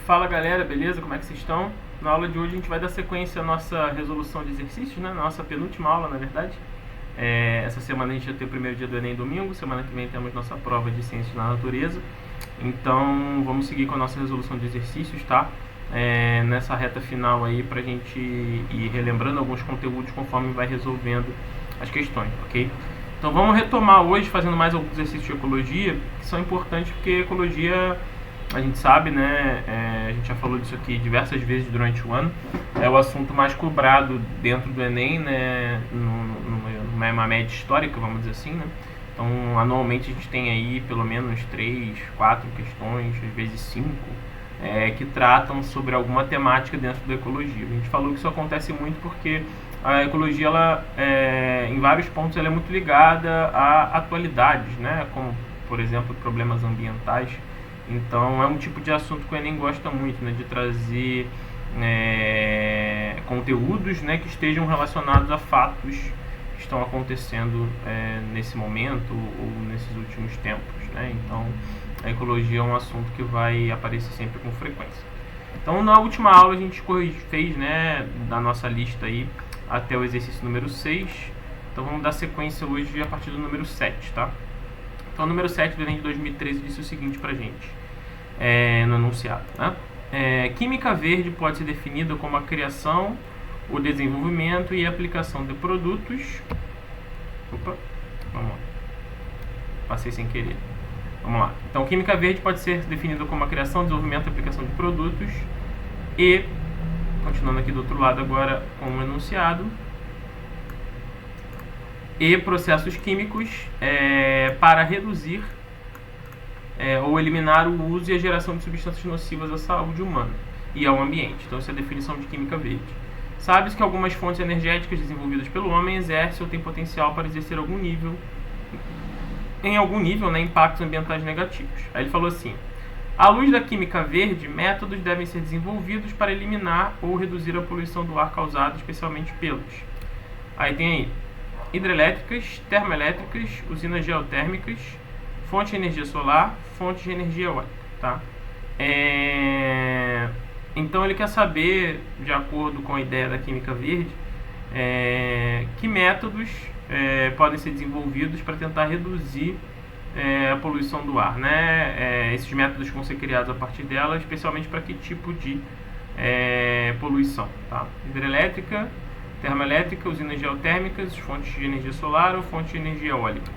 Fala galera, beleza? Como é que vocês estão? Na aula de hoje a gente vai dar sequência à nossa resolução de exercícios, né? Nossa penúltima aula, na verdade. Essa semana a gente vai ter o primeiro dia do Enem domingo, semana que vem temos nossa prova de Ciências da Natureza. Então vamos seguir com a nossa resolução de exercícios, tá? Nessa reta final aí pra gente ir relembrando alguns conteúdos conforme vai resolvendo as questões, ok? Então vamos retomar hoje fazendo mais alguns exercícios de ecologia que são importantes porque ecologia, a gente sabe, né, a gente já falou disso aqui diversas vezes durante o ano, é o assunto mais cobrado dentro do Enem, né, numa média histórica, vamos dizer assim, né. Então, anualmente a gente tem aí pelo menos 3, 4 questões, às vezes 5, que tratam sobre alguma temática dentro da ecologia. A gente falou que isso acontece muito porque a ecologia, ela, em vários pontos, ela é muito ligada a atualidades, né, como, por exemplo, problemas ambientais. Então é um tipo de assunto que o Enem gosta muito, né, de trazer conteúdos, né, que estejam relacionados a fatos que estão acontecendo nesse momento ou nesses últimos tempos, né? Então a ecologia é um assunto que vai aparecer sempre com frequência. Então na última aula a gente fez, né, da nossa lista aí até o exercício número 6. Então vamos dar sequência hoje a partir do número 7, tá? Então o número 7 do Enem de 2013 disse o seguinte pra gente, no enunciado, né? Química verde pode ser definida como a criação, o desenvolvimento e a aplicação de produtos. Opa, vamos lá. Passei sem querer. Vamos lá. Então, química verde pode ser definida como a criação, desenvolvimento e aplicação de produtos e, continuando aqui do outro lado agora com o enunciado, e processos químicos para reduzir ou eliminar o uso e a geração de substâncias nocivas à saúde humana e ao ambiente. Então, essa é a definição de química verde. Sabe-se que algumas fontes energéticas desenvolvidas pelo homem exercem ou têm potencial para exercer em algum nível, né, impactos ambientais negativos. Aí ele falou assim: à luz da química verde, métodos devem ser desenvolvidos para eliminar ou reduzir a poluição do ar causada especialmente pelos. Aí tem aí hidrelétricas, termoelétricas, usinas geotérmicas, fonte de energia solar, fonte de energia eólica, tá? Então ele quer saber, de acordo com a ideia da química verde, que métodos podem ser desenvolvidos para tentar reduzir a poluição do ar, né? Esses métodos vão ser criados a partir dela, especialmente para que tipo de poluição, tá? Hidrelétrica, termoelétrica, usinas geotérmicas, fontes de energia solar ou fonte de energia eólica.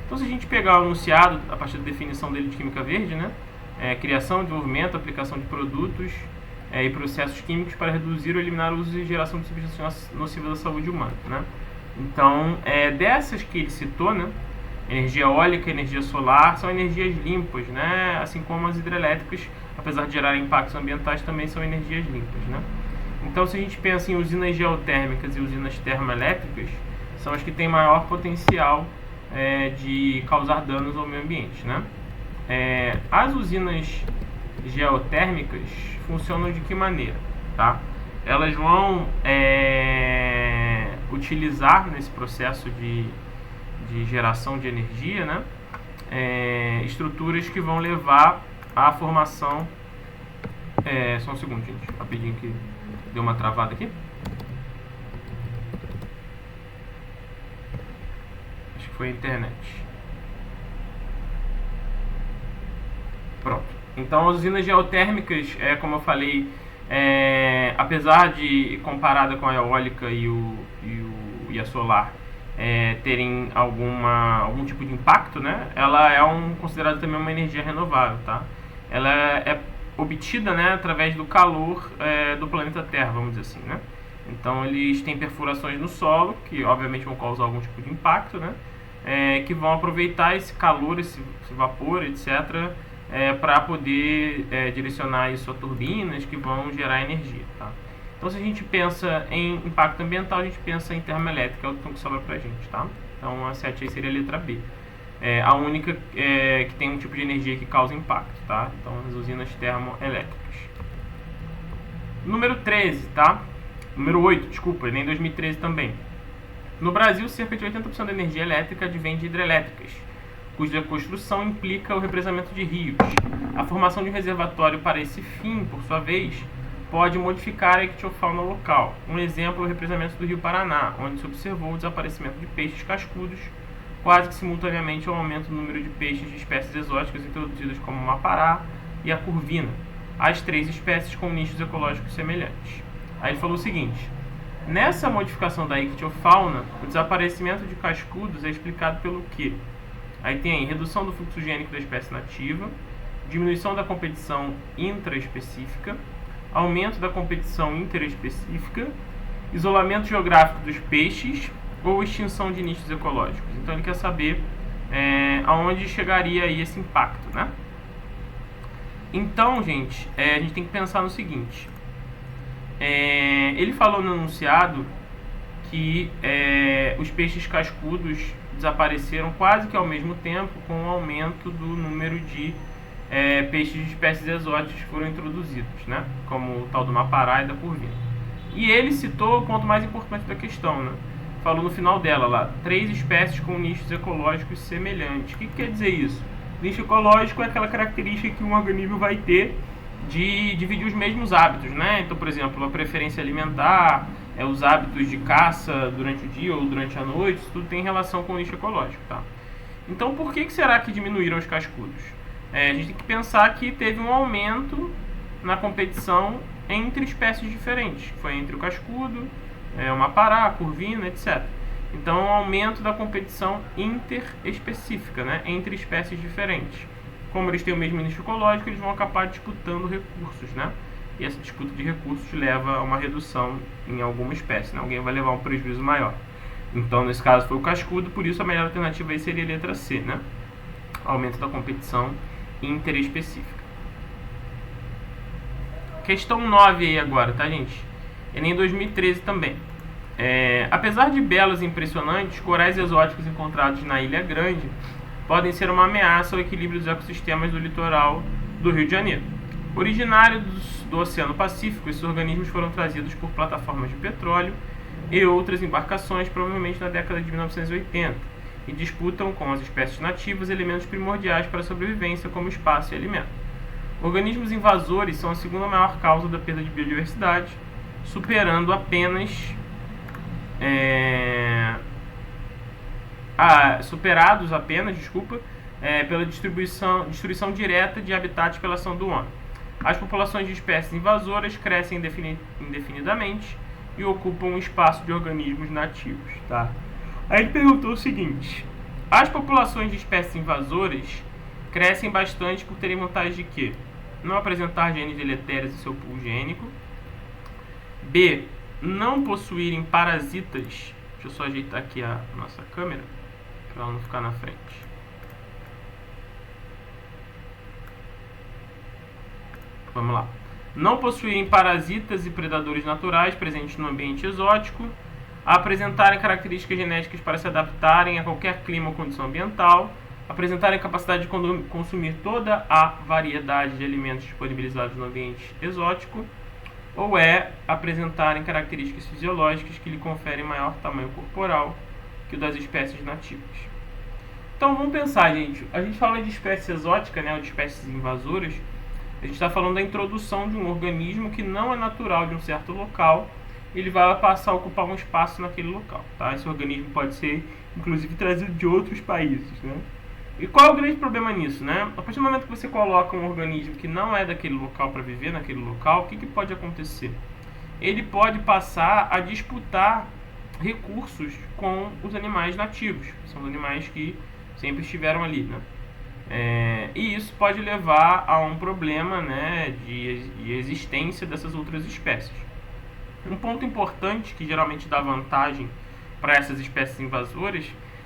Então, se a gente pegar o enunciado, a partir da definição dele de química verde, né, criação, desenvolvimento, aplicação de produtos e processos químicos para reduzir ou eliminar o uso e geração de substâncias nocivas à saúde humana, né? Então, dessas que ele citou, né, energia eólica, energia solar, são energias limpas, né, assim como as hidrelétricas, apesar de gerarem impactos ambientais, também são energias limpas, né? Então, se a gente pensa em usinas geotérmicas e usinas termoelétricas, são as que têm maior potencial de causar danos ao meio ambiente, né? As usinas geotérmicas funcionam de que maneira, tá? Elas vão utilizar nesse processo de geração de energia, né, estruturas que vão levar à formação. Só um segundo, gente, rapidinho que deu uma travada aqui. Foi a internet. Pronto. Então, as usinas geotérmicas, como eu falei, apesar de, comparada com a eólica e a solar, terem algum tipo de impacto, né, ela é considerada também uma energia renovável, tá? Ela é obtida, né, através do calor do planeta Terra, vamos dizer assim, né? Então, eles têm perfurações no solo, que obviamente vão causar algum tipo de impacto, né? Que vão aproveitar esse calor, esse vapor, etc., para poder direcionar isso a turbinas que vão gerar energia, tá? Então, se a gente pensa em impacto ambiental, a gente pensa em termoelétrica, é o que sobra pra gente, tá? Então, a 7 aí seria a letra B. A única que tem um tipo de energia que causa impacto, tá? Então, as usinas termoelétricas. Número 13, tá? Número 8, desculpa, nem 2013 também. No Brasil, cerca de 80% da energia elétrica advém de hidrelétricas, cuja construção implica o represamento de rios. A formação de um reservatório para esse fim, por sua vez, pode modificar a ictiofauna local. Um exemplo é o represamento do rio Paraná, onde se observou o desaparecimento de peixes cascudos, quase que simultaneamente ao aumento do número de peixes de espécies exóticas introduzidas como o mapará e a curvina, as 3 espécies com nichos ecológicos semelhantes. Aí ele falou o seguinte: nessa modificação da ictiofauna, o desaparecimento de cascudos é explicado pelo quê? Aí tem aí redução do fluxo gênico da espécie nativa, diminuição da competição intraespecífica, aumento da competição interespecífica, isolamento geográfico dos peixes ou extinção de nichos ecológicos. Então ele quer saber aonde chegaria aí esse impacto, né? Então, gente, a gente tem que pensar no seguinte. Ele falou no enunciado que os peixes cascudos desapareceram quase que ao mesmo tempo com o aumento do número de peixes de espécies exóticas que foram introduzidos, né? Como o tal do mapará e da curvina. E ele citou o ponto mais importante da questão, né? Falou no final dela lá, 3 espécies com nichos ecológicos semelhantes. O que quer dizer isso? Nicho ecológico é aquela característica que um organismo vai ter de dividir os mesmos hábitos, né? Então, por exemplo, a preferência alimentar, os hábitos de caça durante o dia ou durante a noite, isso tudo tem relação com o nicho ecológico, tá? Então, por que será que diminuíram os cascudos? A gente tem que pensar que teve um aumento na competição entre espécies diferentes, que foi entre o cascudo, o mapará, a curvina, etc. Então, um aumento da competição interespecífica, né, entre espécies diferentes. Como eles têm o mesmo nicho ecológico, eles vão acabar disputando recursos, né? E essa disputa de recursos leva a uma redução em alguma espécie, né? Alguém vai levar um prejuízo maior. Então, nesse caso foi o cascudo, por isso a melhor alternativa aí seria a letra C, né? Aumento da competição interespecífica. Questão 9 aí agora, tá, gente? Enem 2013 também. Apesar de belos e impressionantes, corais exóticos encontrados na Ilha Grande podem ser uma ameaça ao equilíbrio dos ecossistemas do litoral do Rio de Janeiro. Originários do Oceano Pacífico, esses organismos foram trazidos por plataformas de petróleo e outras embarcações, provavelmente na década de 1980, e disputam com as espécies nativas elementos primordiais para a sobrevivência, como espaço e alimento. Organismos invasores são a segunda maior causa da perda de biodiversidade, superando apenas pela destruição direta de habitats pela ação do homem. As populações de espécies invasoras crescem indefinidamente e ocupam um espaço de organismos nativos, tá? Aí ele perguntou o seguinte: as populações de espécies invasoras crescem bastante por terem vantagem de quê? Não apresentar genes deletérios em seu pool gênico. B. Não possuírem parasitas. Deixa eu só ajeitar aqui a nossa câmera para ela não ficar na frente. Vamos lá. Não possuírem parasitas e predadores naturais presentes no ambiente exótico. Apresentarem características genéticas para se adaptarem a qualquer clima ou condição ambiental. Apresentarem capacidade de consumir toda a variedade de alimentos disponibilizados no ambiente exótico. Ou apresentarem características fisiológicas que lhe conferem maior tamanho corporal que o das espécies nativas. Então vamos pensar, gente. A gente fala de espécie exótica, né, ou de espécies invasoras. A gente está falando da introdução de um organismo que não é natural de um certo local. Ele vai passar a ocupar um espaço naquele local, tá? Esse organismo pode ser, inclusive, trazido de outros países, né? E qual é o grande problema nisso, né? A partir do momento que você coloca um organismo que não é daquele local para viver naquele local, o que pode acontecer? Ele pode passar a disputar recursos com os animais nativos. São os animais que sempre estiveram ali, né? E isso pode levar a um problema, né, de existência dessas outras espécies. Um ponto importante que geralmente dá vantagem para essas espécies invasoras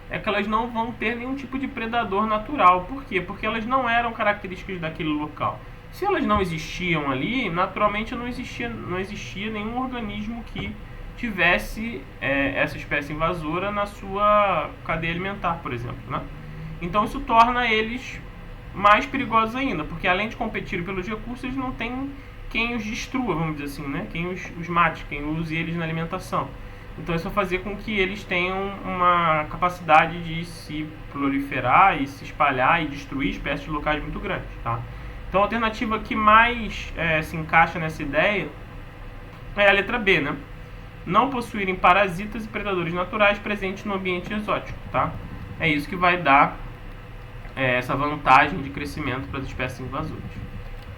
é que elas não vão ter nenhum tipo de predador natural. Por quê? Porque elas não eram características daquele local. Se elas não existiam ali, naturalmente não existia nenhum organismo que tivesse essa espécie invasora na sua cadeia alimentar, por exemplo, né? Então isso torna eles mais perigosos ainda, porque além de competirem pelos recursos, eles não têm quem os destrua, vamos dizer assim, né? Quem os mate, quem use eles na alimentação. Então isso vai fazer com que eles tenham uma capacidade de se proliferar e se espalhar e destruir espécies locais muito grandes, tá? Então a alternativa que mais se encaixa nessa ideia é a letra B, né? Não possuírem parasitas e predadores naturais presentes no ambiente exótico, tá? É isso que vai dar essa vantagem de crescimento para as espécies invasoras.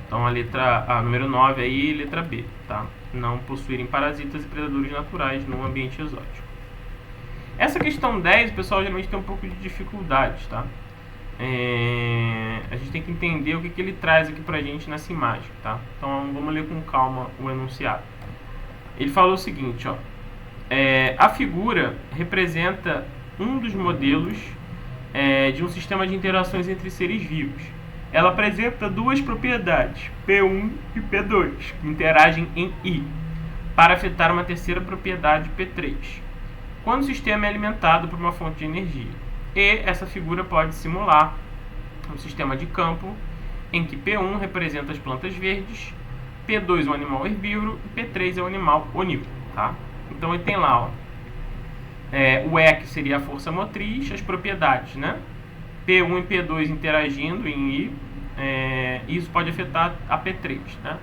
Então a número 9 aí, letra B, tá? Não possuírem parasitas e predadores naturais no ambiente exótico. Essa questão 10, o pessoal geralmente tem um pouco de dificuldade, tá? A gente tem que entender o que ele traz aqui pra gente nessa imagem, tá? Então vamos ler com calma o enunciado. Ele falou o seguinte, ó. A figura representa um dos modelos de um sistema de interações entre seres vivos. Ela apresenta duas propriedades, P1 e P2, que interagem em I, para afetar uma terceira propriedade, P3, quando o sistema é alimentado por uma fonte de energia. E essa figura pode simular um sistema de campo em que P1 representa as plantas verdes, P2 é um animal herbívoro e P3 é um animal onívoro, tá? Então ele tem lá, ó, o E, que seria a força motriz, as propriedades, né? P1 e P2 interagindo em I, isso pode afetar a P3, né?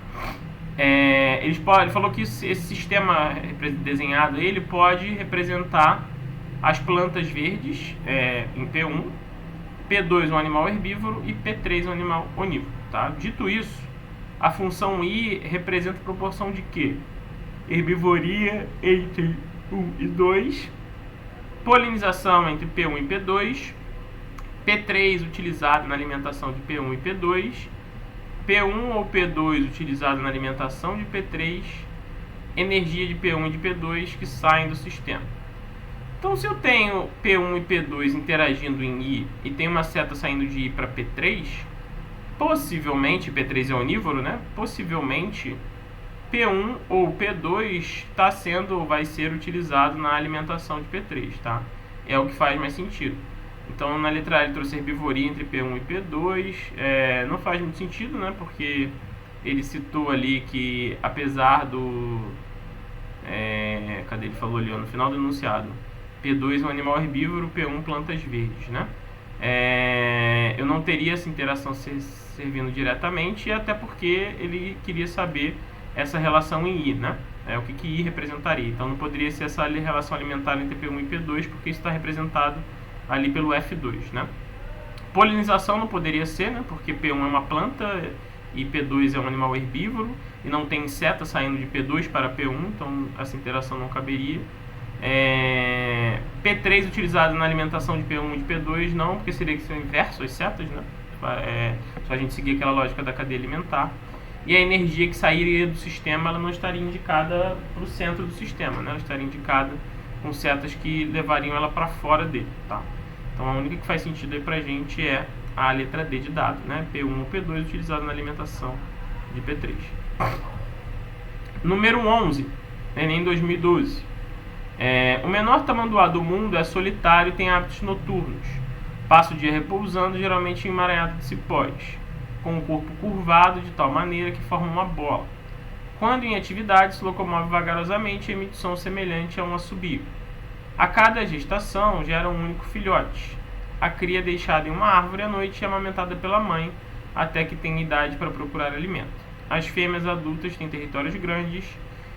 Ele falou que esse sistema desenhado ele pode representar as plantas verdes em P1, P2 é um animal herbívoro e P3 é um animal onívoro, tá? Dito isso, a função I representa a proporção de quê? Herbivoria entre 1 e 2, polinização entre P1 e P2, P3 utilizado na alimentação de P1 e P2, P1 ou P2 utilizado na alimentação de P3, energia de P1 e de P2 que saem do sistema. Então, se eu tenho P1 e P2 interagindo em I e tem uma seta saindo de I para P3, possivelmente, P3 é onívoro, né? Possivelmente, P1 ou P2 vai ser utilizado na alimentação de P3, tá? É o que faz mais sentido. Então, na letra A ele trouxe herbivoria entre P1 e P2. Não faz muito sentido, né? Porque ele citou ali que, apesar do... cadê ele falou ali, ó, no final do enunciado? P2 é um animal herbívoro, P1 plantas verdes, né? Eu não teria essa interação servindo diretamente, até porque ele queria saber essa relação em I, né? O que I representaria. Então não poderia ser essa relação alimentar entre P1 e P2, porque isso está representado ali pelo F2, né? Polinização não poderia ser, né? Porque P1 é uma planta e P2 é um animal herbívoro e não tem seta saindo de P2 para P1, então essa interação não caberia. P3 utilizado na alimentação de P1 e de P2 não, porque seria que ser o inverso as setas, né? Só a gente seguir aquela lógica da cadeia alimentar. E a energia que sairia do sistema, ela não estaria indicada para o centro do sistema, né? Ela estaria indicada com setas que levariam ela para fora dele, tá? Então a única que faz sentido aí pra gente é a letra D de dado, né? P1 ou P2 utilizado na alimentação de P3. Número 11, Enem 2012. O menor tamanduá do mundo é solitário e tem hábitos noturnos. Passa o dia repousando, geralmente emaranhado de cipós, com o corpo curvado de tal maneira que forma uma bola. Quando em atividade, se locomove vagarosamente e emite som semelhante a um assobio. A cada gestação gera um único filhote. A cria é deixada em uma árvore à noite e é amamentada pela mãe até que tenha idade para procurar alimento. As fêmeas adultas têm territórios grandes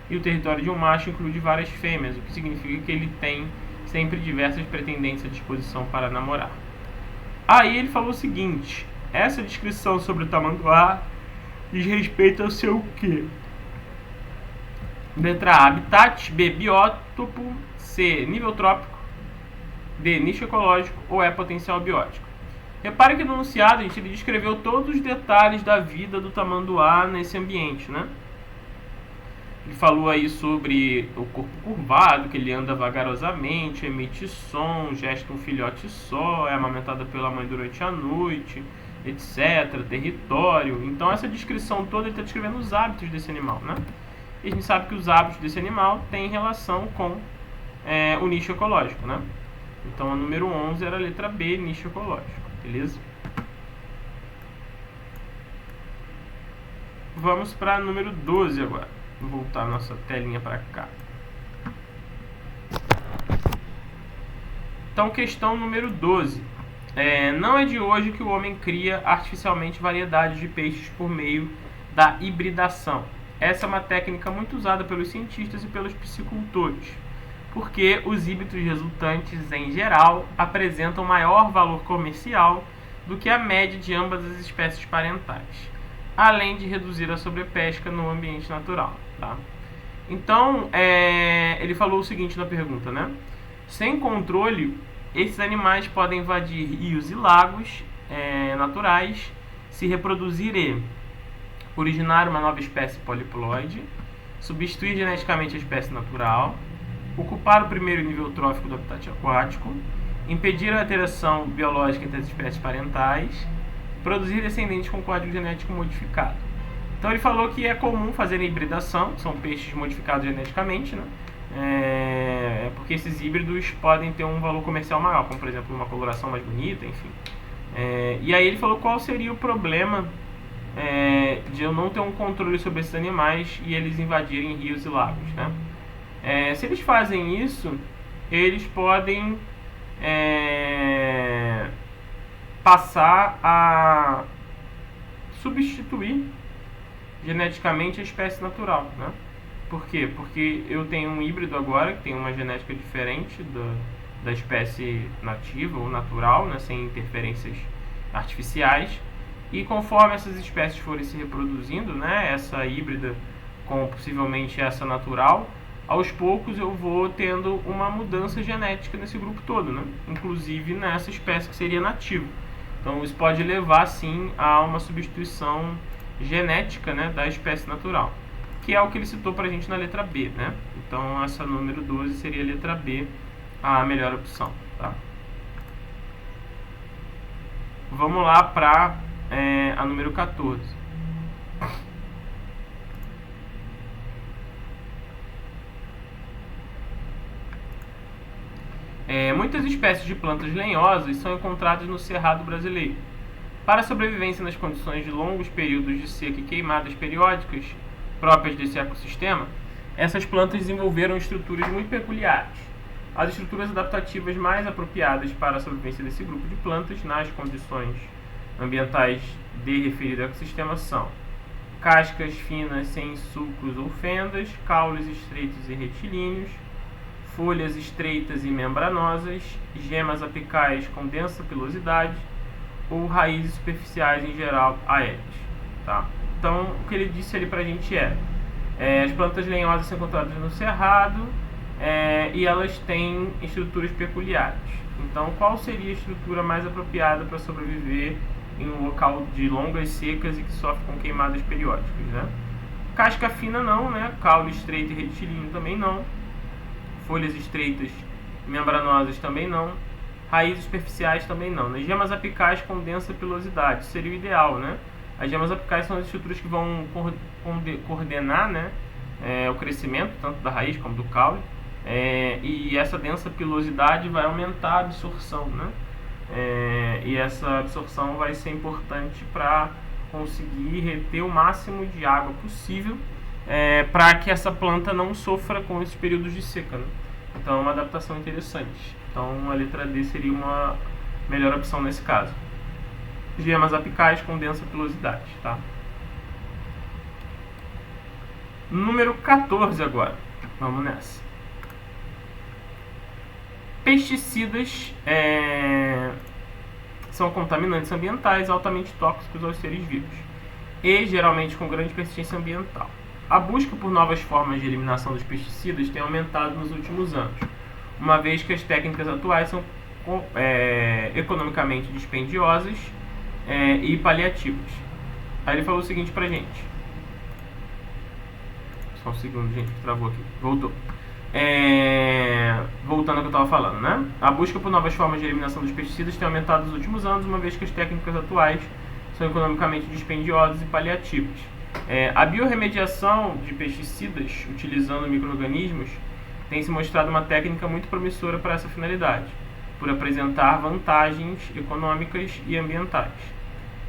e o território de um macho inclui várias fêmeas, o que significa que ele tem sempre diversas pretendentes à disposição para namorar. Aí ele falou o seguinte: essa descrição sobre o tamanduá diz respeito ao seu quê? Letra A, habitat, B, biótopo, C, nível trópico, D, nicho ecológico ou E, potencial biótico. Repare que no enunciado ele descreveu todos os detalhes da vida do tamanduá nesse ambiente, né? Ele falou aí sobre o corpo curvado, que ele anda vagarosamente, emite som, gesta um filhote só, é amamentada pela mãe durante a noite, etc, território. Então essa descrição toda ele está descrevendo os hábitos desse animal, né? E a gente sabe que os hábitos desse animal têm relação com o nicho ecológico, né? Então a número 11 era a letra B, nicho ecológico, beleza? Vamos para a número 12 agora. Vou voltar a nossa telinha para cá. Então, questão número 12. Não é de hoje que o homem cria artificialmente variedades de peixes por meio da hibridação. Essa é uma técnica muito usada pelos cientistas e pelos piscicultores, porque os híbridos resultantes, em geral, apresentam maior valor comercial do que a média de ambas as espécies parentais, além de reduzir a sobrepesca no ambiente natural. Tá? Então, ele falou o seguinte na pergunta, né? Sem controle, esses animais podem invadir rios e lagos naturais, se reproduzir e originar uma nova espécie poliploide, substituir geneticamente a espécie natural, ocupar o primeiro nível trófico do habitat aquático, impedir a alteração biológica entre as espécies parentais, produzir descendentes com código genético modificado. Então ele falou que é comum fazer a hibridação, que são peixes modificados geneticamente, né? Porque esses híbridos podem ter um valor comercial maior, como por exemplo uma coloração mais bonita, enfim. E aí ele falou qual seria o problema de eu não ter um controle sobre esses animais e eles invadirem rios e lagos, né? Se eles fazem isso, eles podem passar a substituir geneticamente a espécie natural, né? Por quê? Porque eu tenho um híbrido agora que tem uma genética diferente da espécie nativa ou natural, né? Sem interferências artificiais. E conforme essas espécies forem se reproduzindo, né? Essa híbrida com possivelmente essa natural, aos poucos eu vou tendo uma mudança genética nesse grupo todo, né? Inclusive nessa espécie que seria nativa. Então isso pode levar sim a uma substituição genética, né, da espécie natural, que é o que ele citou pra gente na letra B, né? Então essa número 12 seria a letra B, a melhor opção, tá? Vamos lá para a número 14. Muitas espécies de plantas lenhosas são encontradas no cerrado brasileiro. Para a sobrevivência nas condições de longos períodos de seca e queimadas periódicas próprias desse ecossistema, essas plantas desenvolveram estruturas muito peculiares. As estruturas adaptativas mais apropriadas para a sobrevivência desse grupo de plantas nas condições ambientais de referido ecossistema são cascas finas sem sulcos ou fendas, caules estreitos e retilíneos, folhas estreitas e membranosas, gemas apicais com densa pilosidade ou raízes superficiais em geral aéreas. Tá? Então, o que ele disse ali pra gente as plantas lenhosas são encontradas no cerrado e elas têm estruturas peculiares. Então, qual seria a estrutura mais apropriada para sobreviver em um local de longas secas e que sofre com queimadas periódicas, né? Casca fina não, né? Caule estreito e retilíneo também não. Folhas estreitas e membranosas também não. Raízes superficiais também não. As gemas apicais com densa pilosidade seria o ideal, né? As gemas apicais são as estruturas que vão coordenar, né, o crescimento tanto da raiz como do caule, e essa densa pilosidade vai aumentar a absorção, né? E essa absorção vai ser importante para conseguir reter o máximo de água possível para que essa planta não sofra com esses períodos de seca, né? Então é uma adaptação interessante. Então a letra D seria uma melhor opção nesse caso. Gemas apicais com densa pilosidade, tá? Número 14 agora. Vamos nessa. Pesticidas são contaminantes ambientais altamente tóxicos aos seres vivos e geralmente com grande persistência ambiental. A busca por novas formas de eliminação dos pesticidas tem aumentado nos últimos anos, uma vez que as técnicas atuais são economicamente dispendiosas e paliativas. Aí ele falou o seguinte pra gente. Só um segundo, gente, que travou aqui. Voltou. Voltando ao que eu estava falando, né? A busca por novas formas de eliminação dos pesticidas tem aumentado nos últimos anos, uma vez que as técnicas atuais são economicamente dispendiosas e paliativas. A biorremediação de pesticidas utilizando micro-organismos tem se mostrado uma técnica muito promissora para essa finalidade, por apresentar vantagens econômicas e ambientais.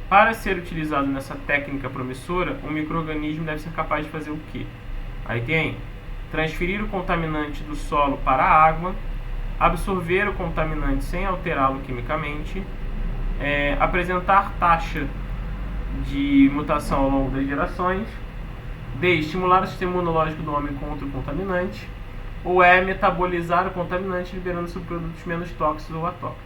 Para ser utilizado nessa técnica promissora, um micro-organismo deve ser capaz de fazer o quê? Aí tem transferir o contaminante do solo para a água, absorver o contaminante sem alterá-lo quimicamente, apresentar taxa de mutação ao longo das gerações, D, estimular o sistema imunológico do homem contra o contaminante, ou E, metabolizar o contaminante liberando subprodutos menos tóxicos ou atóxicos.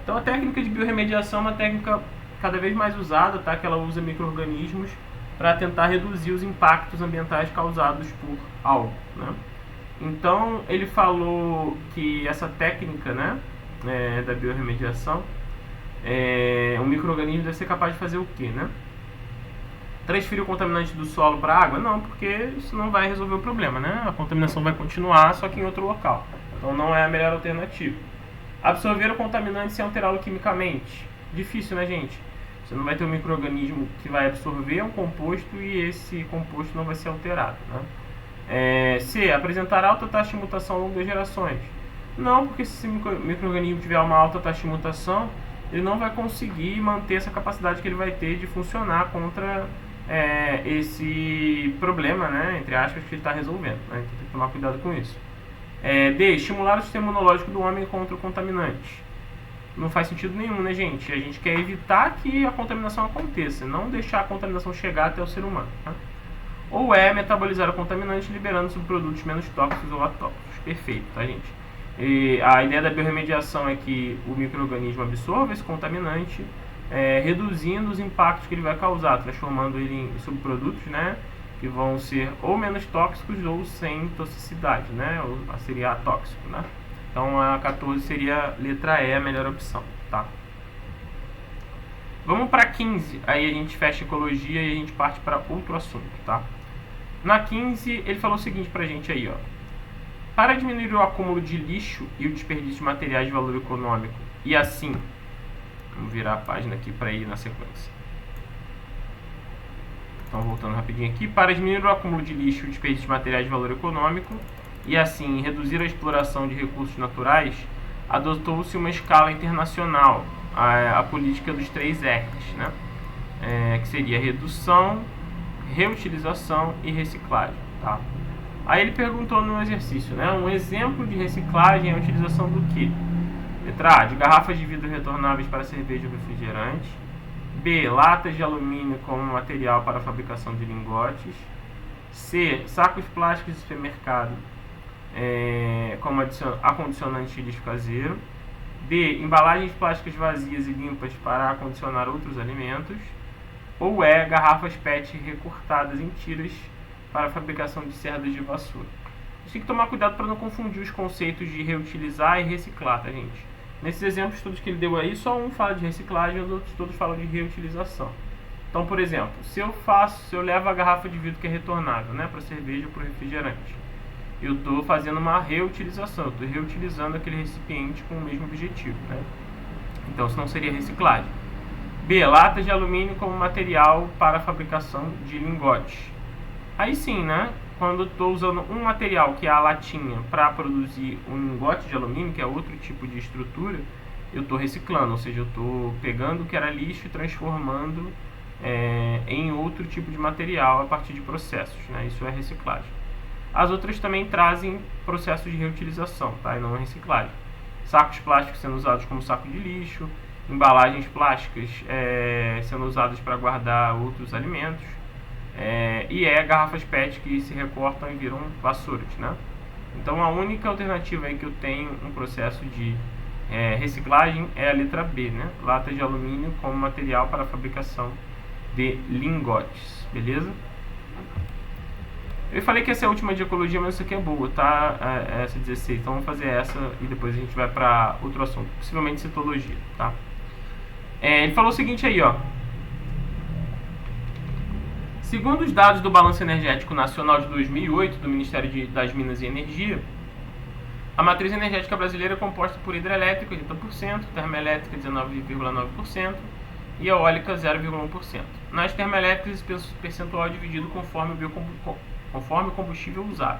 Então a técnica de biorremediação é uma técnica cada vez mais usada, tá? Que ela usa micro-organismos para tentar reduzir os impactos ambientais causados por algo, né? Então ele falou que essa técnica, né, da biorremediação, um micro-organismo deve ser capaz de fazer o quê, né? Transferir o contaminante do solo para a água? Não, porque isso não vai resolver o problema, né? A contaminação vai continuar, só que em outro local. Então não é a melhor alternativa. Absorver o contaminante sem alterá-lo quimicamente? Difícil, né, gente? Você não vai ter um micro-organismo que vai absorver um composto e esse composto não vai ser alterado, né? C, apresentar alta taxa de mutação ao longo das gerações? Não, porque se esse micro-organismo tiver uma alta taxa de mutação, ele não vai conseguir manter essa capacidade que ele vai ter de funcionar contra esse problema, né, entre aspas, que ele está resolvendo, né? Então tem que tomar cuidado com isso. D, estimular o sistema imunológico do homem contra o contaminante. Não faz sentido nenhum, né, gente? A gente quer evitar que a contaminação aconteça, não deixar a contaminação chegar até o ser humano, né? Ou metabolizar o contaminante liberando subprodutos menos tóxicos ou atóxicos. Perfeito, tá, gente? E a ideia da biorremediação é que o micro-organismo absorva esse contaminante, reduzindo os impactos que ele vai causar, transformando ele em subprodutos, né, que vão ser ou menos tóxicos ou sem toxicidade, né, ou seria atóxico, né? Então a 14 seria a letra E, a melhor opção, tá? Vamos para 15, aí a gente fecha ecologia e a gente parte para outro assunto, tá? Na 15 ele falou o seguinte pra gente aí, ó: para diminuir o acúmulo de lixo e o desperdício de materiais de valor econômico e assim, vamos virar a página aqui para ir na sequência. Então voltando rapidinho aqui, para diminuir o acúmulo de lixo e o desperdício de materiais de valor econômico e assim reduzir a exploração de recursos naturais, adotou-se uma escala internacional, a política dos 3 R's, né? Que seria redução, reutilização e reciclagem, tá? Aí ele perguntou no exercício, né, um exemplo de reciclagem é a utilização do quê? Letra A, de garrafas de vidro retornáveis para cerveja ou refrigerante. B, latas de alumínio como material para a fabricação de lingotes. C, sacos plásticos de supermercado como acondicionante de lixo caseiro. D, embalagens plásticas vazias e limpas para acondicionar outros alimentos. Ou E, garrafas PET recortadas em tiras para a fabricação de cerdas de vassoura. A gente tem que tomar cuidado para não confundir os conceitos de reutilizar e reciclar, tá, gente? Nesses exemplos todos que ele deu aí, só um fala de reciclagem e os outros todos falam de reutilização. Então, por exemplo, se eu levo a garrafa de vidro que é retornável, né, para cerveja ou para refrigerante, eu estou fazendo uma reutilização, eu estou reutilizando aquele recipiente com o mesmo objetivo, né? Então, isso não seria reciclagem. B, latas de alumínio como material para a fabricação de lingotes. Aí sim, né? Quando eu estou usando um material que é a latinha para produzir um lingote de alumínio, que é outro tipo de estrutura, eu estou reciclando, ou seja, eu estou pegando o que era lixo e transformando em outro tipo de material a partir de processos, né? Isso é reciclagem. As outras também trazem processos de reutilização, tá? E não é reciclagem. Sacos plásticos sendo usados como saco de lixo, embalagens plásticas sendo usadas para guardar outros alimentos. E garrafas PET que se recortam e viram vassouras, né? Então a única alternativa aí que eu tenho um processo de reciclagem é a letra B, né? Latas de alumínio como material para a fabricação de lingotes, beleza? Eu falei que essa é a última de ecologia, mas essa aqui é boa, tá? Essa 16, então vamos fazer essa e depois a gente vai para outro assunto, possivelmente citologia, tá? Ele falou o seguinte aí, ó: segundo os dados do Balanço Energético Nacional de 2008 do Ministério das Minas e Energia, a matriz energética brasileira é composta por hidrelétrica 80%, termoelétrica 19,9% e eólica 0,1%. Nas termoelétricas, esse percentual é dividido conforme o combustível usado,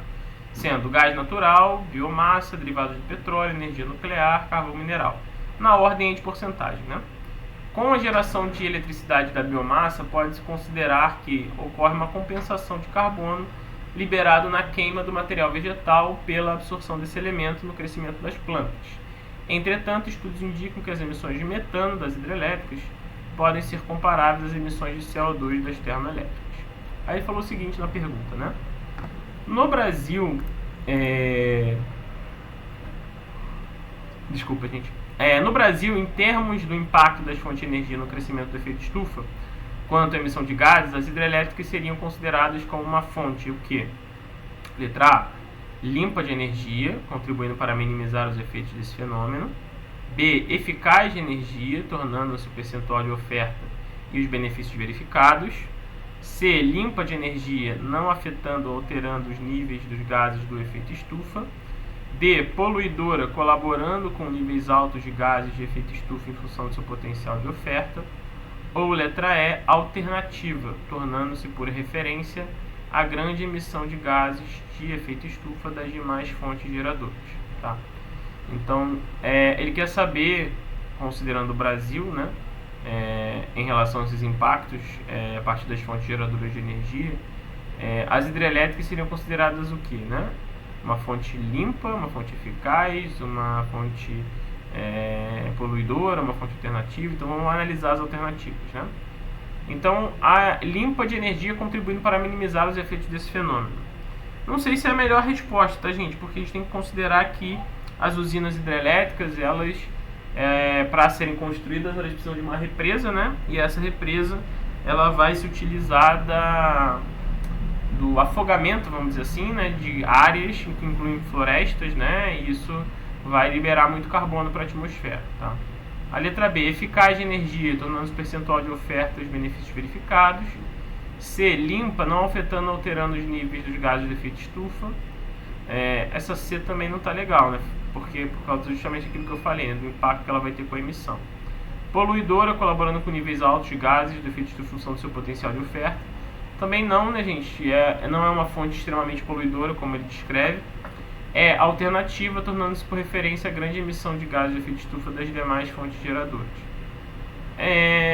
sendo gás natural, biomassa, derivados de petróleo, energia nuclear, carvão mineral, na ordem de porcentagem, né? Com a geração de eletricidade da biomassa, pode-se considerar que ocorre uma compensação de carbono liberado na queima do material vegetal pela absorção desse elemento no crescimento das plantas. Entretanto, estudos indicam que as emissões de metano das hidrelétricas podem ser comparadas às emissões de CO2 das termoelétricas. Aí ele falou o seguinte na pergunta, né? No Brasil, desculpa, gente. No Brasil, em termos do impacto das fontes de energia no crescimento do efeito estufa, quanto à emissão de gases, as hidrelétricas seriam consideradas como uma fonte, o quê? Letra A, limpa de energia, contribuindo para minimizar os efeitos desse fenômeno. B, eficaz de energia, tornando-se o percentual de oferta e os benefícios verificados. C, limpa de energia, não afetando ou alterando os níveis dos gases do efeito estufa. D, poluidora, colaborando com níveis altos de gases de efeito estufa em função do seu potencial de oferta. Ou letra E, alternativa, tornando-se por referência a grande emissão de gases de efeito estufa das demais fontes geradoras. Tá? Então, ele quer saber, considerando o Brasil, né, em relação a esses impactos a partir das fontes geradoras de energia, as hidrelétricas seriam consideradas o quê? Né? Uma fonte limpa, uma fonte eficaz, uma fonte poluidora, uma fonte alternativa. Então vamos analisar as alternativas, né? Então, a limpa de energia contribuindo para minimizar os efeitos desse fenômeno. Não sei se é a melhor resposta, tá, gente? Porque a gente tem que considerar que as usinas hidrelétricas, elas, para serem construídas, elas precisam de uma represa, né? E essa represa, ela vai se utilizar do afogamento, vamos dizer assim, né? De áreas que incluem florestas, né? E isso vai liberar muito carbono para a atmosfera, tá? A letra B, eficaz de energia, tornando-se percentual de oferta e os benefícios verificados. C, limpa, não afetando ou alterando os níveis dos gases de efeito estufa. Essa C também não está legal, né? Porque por causa justamente daquilo que eu falei, né? Do impacto que ela vai ter com a emissão. Poluidora, colaborando com níveis altos de gases de efeito estufa em função do seu potencial de oferta. Também não, né, gente? Não é uma fonte extremamente poluidora, como ele descreve. Alternativa, tornando-se por referência a grande emissão de gases de efeito estufa das demais fontes geradoras.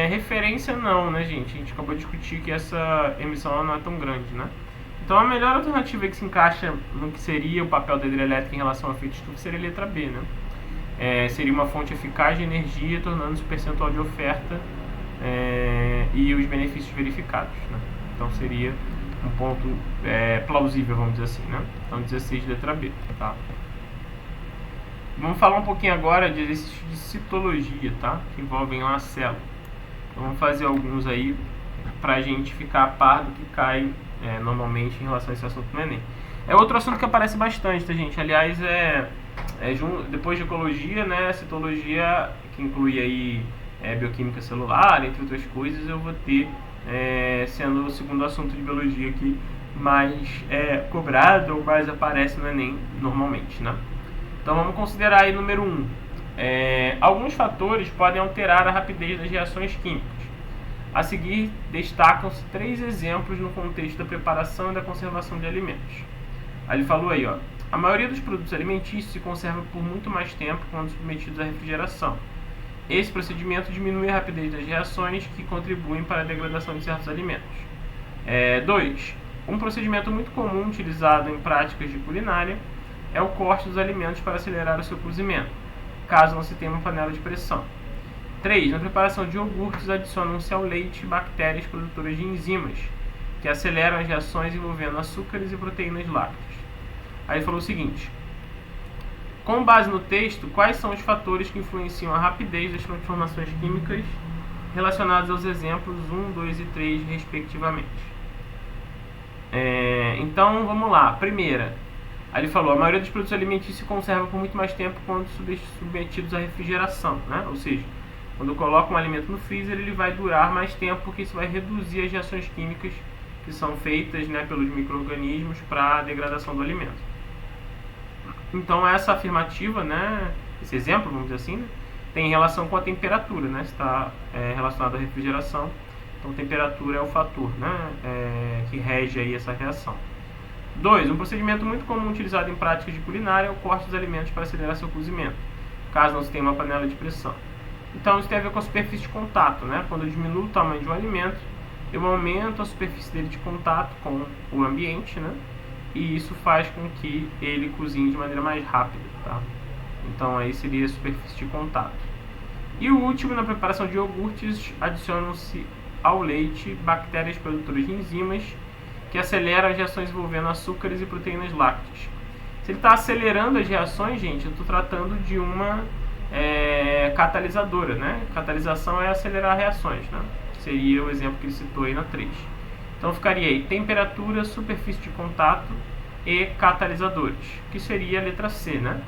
Referência não, né, gente? A gente acabou de discutir que essa emissão não é tão grande, né? Então a melhor alternativa que se encaixa no que seria o papel da hidrelétrica em relação ao efeito estufa seria a letra B, né? Seria uma fonte eficaz de energia, tornando-se percentual de oferta e os benefícios verificados, né? Então seria um ponto plausível, vamos dizer assim, né? Então 16, letra B, tá? Vamos falar um pouquinho agora de exercícios de citologia, tá? Que envolvem uma célula. Então vamos fazer alguns aí pra gente ficar a par do que cai normalmente em relação a esse assunto no Enem. É outro assunto que aparece bastante, tá, gente? Aliás, depois de ecologia, né? Citologia, que inclui aí bioquímica celular, entre outras coisas, eu vou ter sendo o segundo assunto de biologia que mais cobrado ou mais aparece no Enem normalmente, né? Então vamos considerar aí número 1. Alguns fatores podem alterar a rapidez das reações químicas. A seguir, destacam-se 3 exemplos no contexto da preparação e da conservação de alimentos. Aí ele falou aí, ó, a maioria dos produtos alimentícios se conserva por muito mais tempo quando submetidos à refrigeração. Esse procedimento diminui a rapidez das reações que contribuem para a degradação de certos alimentos. 2. Um procedimento muito comum utilizado em práticas de culinária é o corte dos alimentos para acelerar o seu cozimento, caso não se tenha uma panela de pressão. 3. Na preparação de iogurtes, adicionam-se ao leite bactérias produtoras de enzimas, que aceleram as reações envolvendo açúcares e proteínas lácteas. Aí ele falou o seguinte: com base no texto, quais são os fatores que influenciam a rapidez das transformações químicas relacionados aos exemplos 1, 2 e 3, respectivamente? Então, vamos lá. Primeira, aí ele falou, a maioria dos produtos alimentícios se conserva por muito mais tempo quando submetidos à refrigeração, né? Ou seja, quando eu coloco um alimento no freezer, ele vai durar mais tempo, porque isso vai reduzir as reações químicas que são feitas, né, pelos micro-organismos para a degradação do alimento. Então essa afirmativa, né, esse exemplo, vamos dizer assim, né, tem relação com a temperatura, né, está relacionado à refrigeração. Então temperatura é o fator, né, que rege aí essa reação. 2. Um procedimento muito comum utilizado em práticas de culinária é o corte dos alimentos para acelerar seu cozimento, caso não se tenha uma panela de pressão. Então isso tem a ver com a superfície de contato, né? Quando eu diminuo o tamanho de um alimento, eu aumento a superfície dele de contato com o ambiente, né? e isso faz com que ele cozinhe de maneira mais rápida, tá? Então aí seria a superfície de contato. E o último, na preparação de iogurtes, adicionam-se ao leite bactérias produtoras de enzimas que aceleram as reações envolvendo açúcares e proteínas lácteas. Se ele está acelerando as reações, gente, eu estou tratando de uma catalisadora, né? Catalisação é acelerar reações, né? Seria o exemplo que ele citou aí na 3. Então ficaria aí temperatura, superfície de contato e catalisadores, que seria a letra C, né?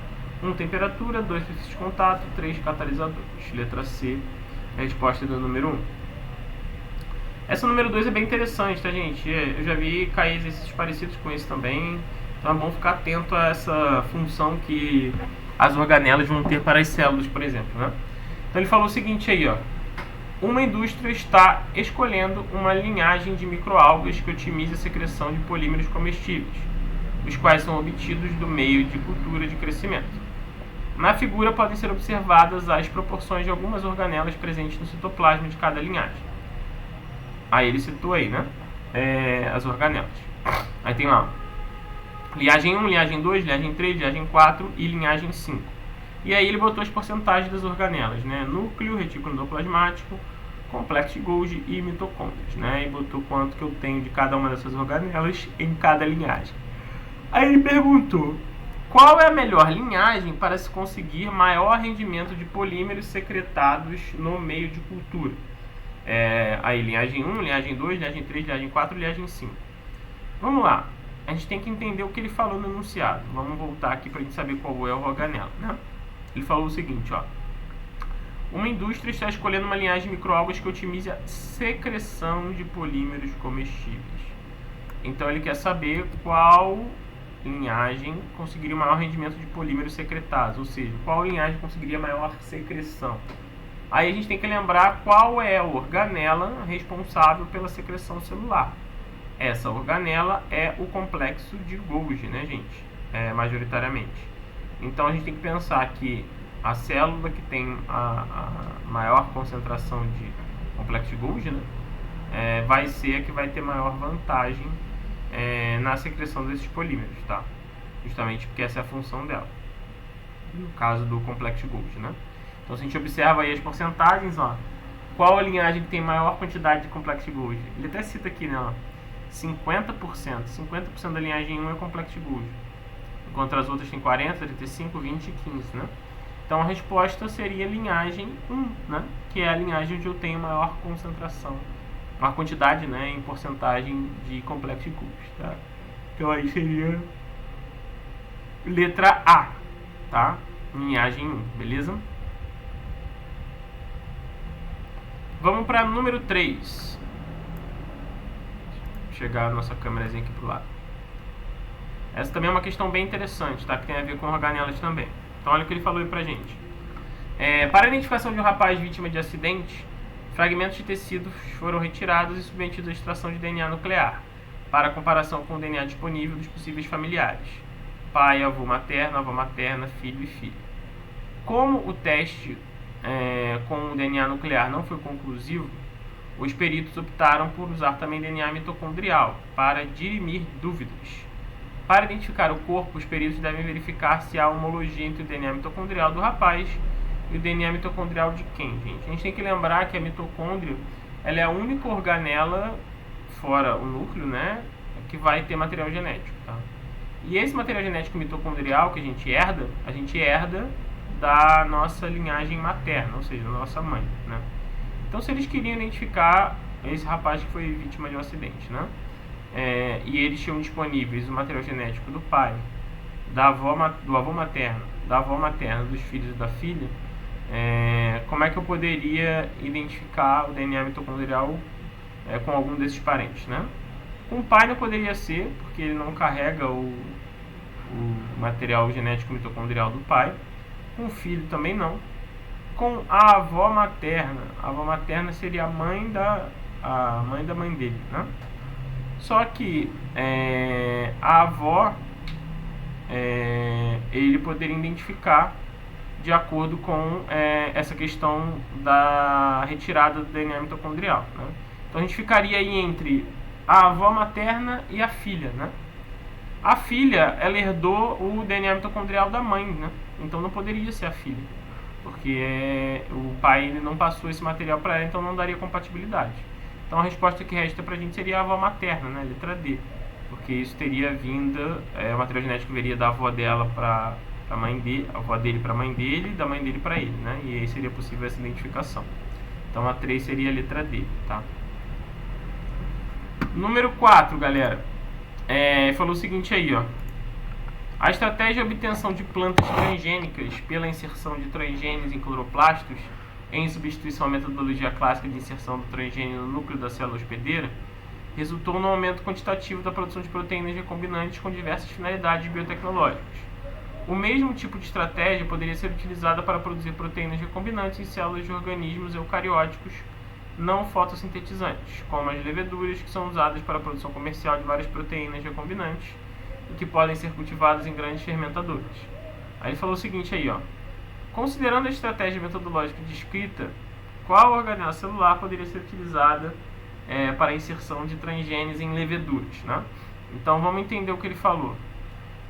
1 temperatura, 2 superfície de contato, 3 catalisadores. Letra C, a resposta do número 1. Essa número 2 é bem interessante, tá, gente? Eu já vi cair exercícios parecidos com esse também, então é bom ficar atento a essa função que as organelas vão ter para as células, por exemplo, né? Então ele falou o seguinte aí, ó. Uma indústria está escolhendo uma linhagem de microalgas que otimize a secreção de polímeros comestíveis, os quais são obtidos do meio de cultura de crescimento. Na figura podem ser observadas as proporções de algumas organelas presentes no citoplasma de cada linhagem. Aí ele citou aí, né? As organelas. Aí tem lá linhagem 1, linhagem 2, linhagem 3, linhagem 4 e linhagem 5. E aí ele botou as porcentagens das organelas, né? Núcleo, retículo endoplasmático, complexo de Golgi e mitocôndrias, né? E botou quanto que eu tenho de cada uma dessas organelas em cada linhagem. Aí ele perguntou: qual é a melhor linhagem para se conseguir maior rendimento de polímeros secretados no meio de cultura? Aí linhagem 1, linhagem 2, linhagem 3, linhagem 4, linhagem 5. Vamos lá. A gente tem que entender o que ele falou no enunciado. Vamos voltar aqui para a gente saber qual é a organela, né? Ele falou o seguinte, ó. Uma indústria está escolhendo uma linhagem de microalgas que otimize a secreção de polímeros comestíveis. Então ele quer saber qual linhagem conseguiria o maior rendimento de polímeros secretados, ou seja, qual linhagem conseguiria maior secreção. Aí a gente tem que lembrar qual é a organela responsável pela secreção celular. Essa organela é o complexo de Golgi, né, gente? Majoritariamente. Então a gente tem que pensar que a célula que tem a maior concentração de complexo de Golgi, né, vai ser a que vai ter maior vantagem na secreção desses polímeros, tá? Justamente porque essa é a função dela. No caso do complexo de Golgi, né? Então se a gente observa aí as porcentagens, ó, qual a linhagem que tem maior quantidade de complexo de Golgi? Ele até cita aqui, né, ó, 50%. 50% da linhagem 1 é complexo de Golgi, enquanto as outras tem 40%, 35%, 20% e 15%, né? Então a resposta seria linhagem 1, né? Que é a linhagem onde eu tenho maior concentração, maior quantidade, né, em porcentagem de complexo de Golgi, tá? Então aí seria letra A, tá? Linhagem 1, beleza? Vamos para número 3. Vou chegar a nossa câmerazinha aqui pro lado. Essa também é uma questão bem interessante, tá? Que tem a ver com organelas também. Então olha o que ele falou aí pra gente. Para a identificação de um rapaz vítima de acidente, fragmentos de tecidos foram retirados e submetidos à extração de DNA nuclear, para comparação com o DNA disponível dos possíveis familiares: pai, avô materna, filho e filha. Como o teste com o DNA nuclear não foi conclusivo, os peritos optaram por usar também DNA mitocondrial para dirimir dúvidas. Para identificar o corpo, os peritos devem verificar se há homologia entre o DNA mitocondrial do rapaz e o DNA mitocondrial de quem, gente? A gente tem que lembrar que a mitocôndria, ela é a única organela, fora o núcleo, né, que vai ter material genético, tá? E esse material genético mitocondrial que a gente herda da nossa linhagem materna, ou seja, da nossa mãe, né? Então, se eles queriam identificar esse rapaz que foi vítima de um acidente, né, e eles tinham disponíveis o material genético do pai, do avô materno, da avó materna, dos filhos e da filha, como é que eu poderia identificar o DNA mitocondrial com algum desses parentes, né? Com o pai não poderia ser, porque ele não carrega o material genético mitocondrial do pai. Com o filho também não. Com a avó materna seria a mãe da mãe dele, né? Só que a avó ele poderia identificar de acordo com essa questão da retirada do DNA mitocondrial, né? Então a gente ficaria aí entre a avó materna e a filha, né? A filha, ela herdou o DNA mitocondrial da mãe, né? Então não poderia ser a filha, porque o pai ele não passou esse material para ela, então não daria compatibilidade. Então a resposta que resta pra gente seria a avó materna, né? Letra D. Porque isso teria vindo, o material genético viria da avó dela para a mãe dele, a avó dele para a mãe dele, da mãe dele para ele, né? E aí seria possível essa identificação. Então a 3 seria a letra D, tá? Número 4, galera. Falou o seguinte aí, ó. A estratégia de obtenção de plantas transgênicas pela inserção de transgênios em cloroplastos, em substituição à metodologia clássica de inserção do transgênio no núcleo da célula hospedeira, resultou no aumento quantitativo da produção de proteínas recombinantes com diversas finalidades biotecnológicas. O mesmo tipo de estratégia poderia ser utilizada para produzir proteínas recombinantes em células de organismos eucarióticos não fotossintetizantes, como as leveduras, que são usadas para a produção comercial de várias proteínas recombinantes e que podem ser cultivadas em grandes fermentadores. Aí ele falou o seguinte aí, ó. Considerando a estratégia metodológica descrita, qual organela celular poderia ser utilizada para a inserção de transgênios em leveduras, né? Então vamos entender o que ele falou.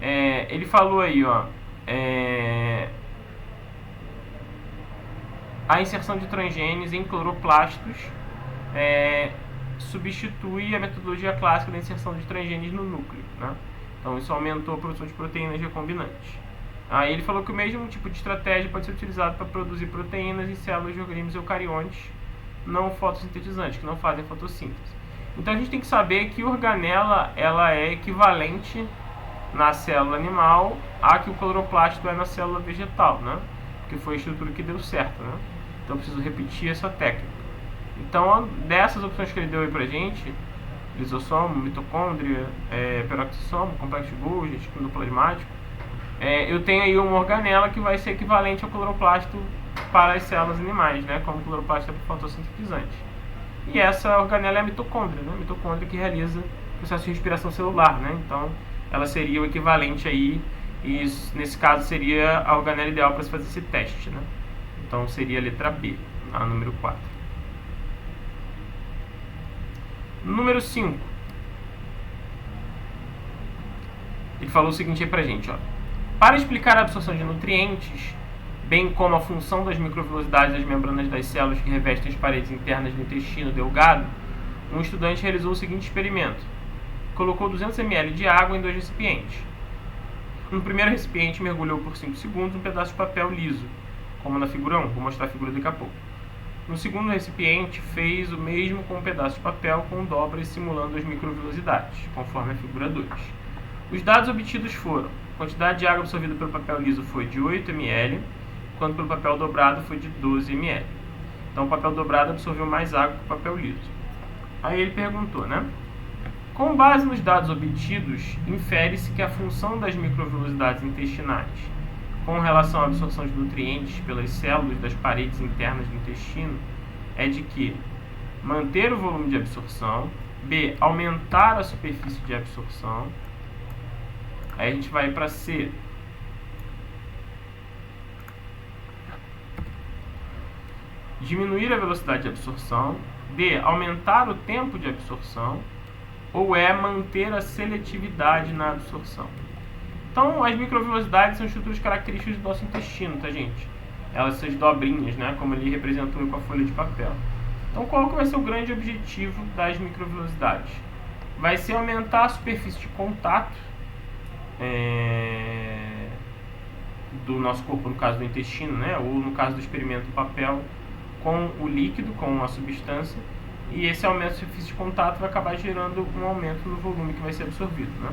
Ele falou aí, ó, a inserção de transgênios em cloroplastos substitui a metodologia clássica da inserção de transgênios no núcleo, né? Então isso aumentou a produção de proteínas recombinantes. Aí ele falou que o mesmo tipo de estratégia pode ser utilizado para produzir proteínas em células de organismos eucariontes não fotossintetizantes, que não fazem fotossíntese. Então a gente tem que saber que organela ela é equivalente na célula animal a que o cloroplasto é na célula vegetal, né? Que foi a estrutura que deu certo, né? Então eu preciso repetir essa técnica. Então dessas opções que ele deu aí pra gente, lisossomo, mitocôndria, peroxissomo, complexo de Golgi, retículo plasmático, eu tenho aí uma organela que vai ser equivalente ao cloroplasto para as células animais, né? Como o cloroplasto é fotossintetizante. E essa organela é a mitocôndria, né? A mitocôndria que realiza o processo de respiração celular, né? Então ela seria o equivalente aí, e isso, nesse caso seria a organela ideal para se fazer esse teste, né? Então seria a letra B, a número 4. Número 5. Ele falou o seguinte aí pra gente, ó. Para explicar a absorção de nutrientes, bem como a função das microvelocidades das membranas das células que revestem as paredes internas do intestino delgado, um estudante realizou o seguinte experimento. Colocou 200 ml de água em 2 recipientes. No primeiro recipiente, mergulhou por 5 segundos um pedaço de papel liso, como na figura 1, vou mostrar a figura daqui a pouco. No segundo recipiente, fez o mesmo com um pedaço de papel com dobras simulando as microvelocidades, conforme a figura 2. Os dados obtidos foram: a quantidade de água absorvida pelo papel liso foi de 8 ml, enquanto pelo papel dobrado foi de 12 ml. Então o papel dobrado absorveu mais água que o papel liso. Aí ele perguntou, né? Com base nos dados obtidos, infere-se que a função das microvelocidades intestinais com relação à absorção de nutrientes pelas células das paredes internas do intestino é de que manter o volume de absorção, B, aumentar a superfície de absorção, aí a gente vai para C, diminuir a velocidade de absorção, D, aumentar o tempo de absorção, ou E, manter a seletividade na absorção. Então, as microvelocidades são estruturas características do nosso intestino, tá, gente? Elas são as dobrinhas, né? Como ele representou com a folha de papel. Então, qual que vai ser o grande objetivo das microvelocidades? Vai ser aumentar a superfície de contato do nosso corpo, no caso do intestino, né? Ou no caso do experimento, o papel, com o líquido, com a substância. E esse aumento da superfície de contato vai acabar gerando um aumento no volume que vai ser absorvido, né?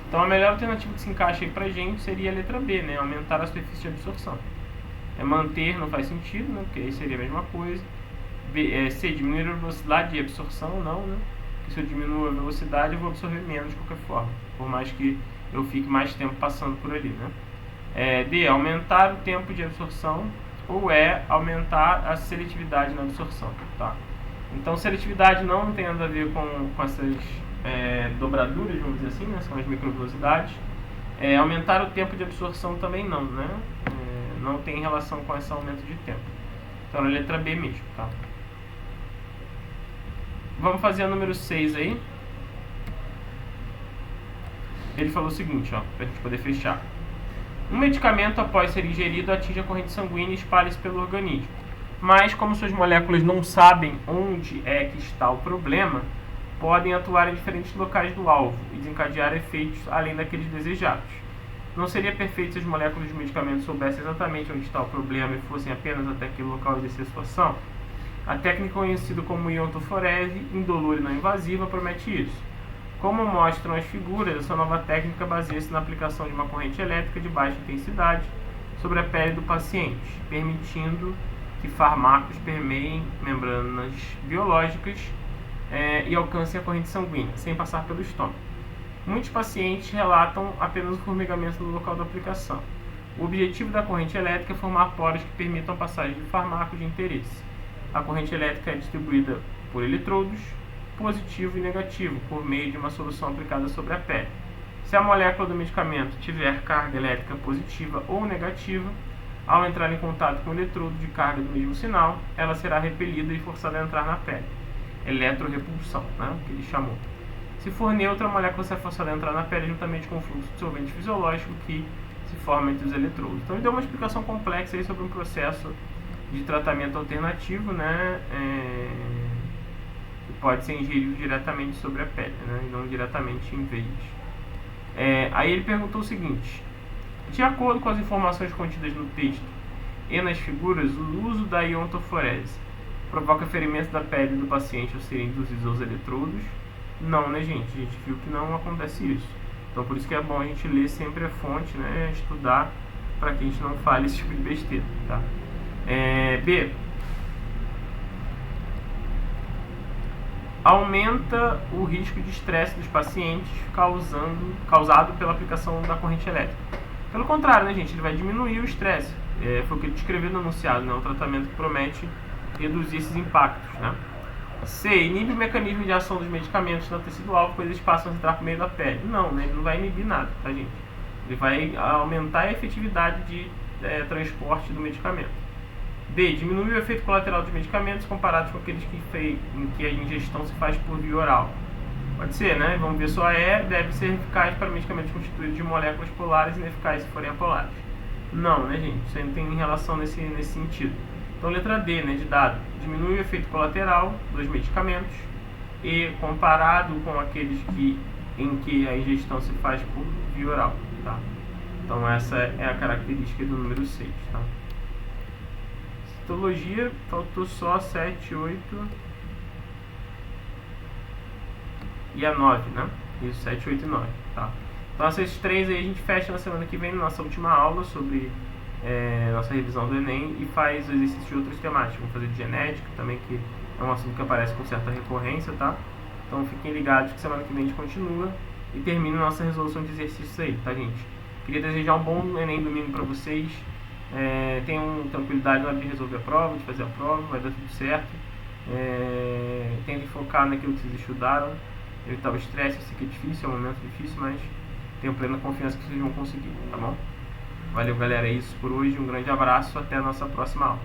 Então a melhor alternativa que se encaixa aí pra gente seria a letra B, né? Aumentar a superfície de absorção. Manter não faz sentido, né? Porque aí seria a mesma coisa. B, C, diminuir a velocidade de absorção, não, né? Porque se eu diminuo a velocidade eu vou absorver menos de qualquer forma, por mais que eu fique mais tempo passando por ali, né? D, aumentar o tempo de absorção, ou E, aumentar a seletividade na absorção, tá? Então seletividade não tem nada a ver com essas dobraduras, vamos dizer assim, né? São as microvelocidades. Aumentar o tempo de absorção também não, né? Não tem relação com esse aumento de tempo. Então a letra B mesmo, tá? Vamos fazer a número 6 aí. ele falou o seguinte, ó, pra gente poder fechar. Um medicamento, após ser ingerido, atinge a corrente sanguínea e espalha-se pelo organismo. Mas, como suas moléculas não sabem onde é que está o problema, podem atuar em diferentes locais do alvo e desencadear efeitos além daqueles desejados. Não seria perfeito se as moléculas de medicamento soubessem exatamente onde está o problema e fossem apenas até aquele local exercer sua ação? A técnica conhecida como iontoforese, indolor e não invasiva, promete isso. Como mostram as figuras, essa nova técnica baseia-se na aplicação de uma corrente elétrica de baixa intensidade sobre a pele do paciente, permitindo que fármacos permeiem membranas biológicas e alcancem a corrente sanguínea, sem passar pelo estômago. Muitos pacientes relatam apenas o formigamento no local da aplicação. O objetivo da corrente elétrica é formar poros que permitam a passagem de fármacos de interesse. A corrente elétrica é distribuída por eletrodos, positivo e negativo, por meio de uma solução aplicada sobre a pele. Se a molécula do medicamento tiver carga elétrica positiva ou negativa, ao entrar em contato com o eletrodo de carga do mesmo sinal, ela será repelida e forçada a entrar na pele. Eletrorrepulsão, né, que ele chamou. Se for neutra, a molécula será forçada a entrar na pele juntamente com o fluxo de solvente fisiológico que se forma entre os eletrodos. Então ele deu uma explicação complexa aí sobre um processo de tratamento alternativo, né, que pode ser ingerido diretamente sobre a pele, né, e não diretamente em veias. Aí ele perguntou o seguinte: de acordo com as informações contidas no texto e nas figuras, o uso da iontoforese provoca ferimento da pele do paciente ao serem induzidos aos eletrodos? Não, né, gente? A gente viu que não acontece isso. Então, por isso que é bom a gente ler sempre a fonte, né, estudar, para que a gente não fale esse tipo de besteira, tá? B. Aumenta o risco de estresse dos pacientes causado pela aplicação da corrente elétrica. Pelo contrário, né, gente? Ele vai diminuir o estresse. Foi o que ele descreveu no enunciado, né? Um tratamento que promete reduzir esses impactos, né? C. Inibe o mecanismo de ação dos medicamentos no tecido-alvo, pois eles passam a entrar por meio da pele. Não, né? Ele não vai inibir nada, tá, gente? Ele vai aumentar a efetividade de transporte do medicamento. D. Diminui o efeito colateral dos medicamentos comparados com aqueles em que a ingestão se faz por via oral. Pode ser, né? Vamos ver só deve ser eficaz para medicamentos constituídos de moléculas polares e ineficazes se forem apolares. Não, né, gente? Isso aí não tem relação nesse sentido. Então, letra D, né, de dado. Diminui o efeito colateral dos medicamentos e comparado com aqueles em que a ingestão se faz por via oral, tá? Então, essa é a característica do número 6, tá? Citologia, faltou só 7, 8 e a 9, né? Isso, 7, 8 e 9, tá? Então, esses três aí a gente fecha na semana que vem, na nossa última aula sobre nossa revisão do Enem, e faz o exercício de outras temáticas. Vamos fazer de genética também, que é um assunto que aparece com certa recorrência, tá? Então, fiquem ligados que semana que vem a gente continua e termina nossa resolução de exercícios aí, tá, gente? Queria desejar um bom Enem domingo para vocês. Tenham tranquilidade na hora de resolver a prova, de fazer a prova, vai dar tudo certo. Tentem focar naquilo que vocês estudaram, evitar o estresse. Eu sei que é difícil, é um momento difícil, mas tenho plena confiança que vocês vão conseguir, tá bom? Valeu, galera, é isso por hoje, um grande abraço, até a nossa próxima aula.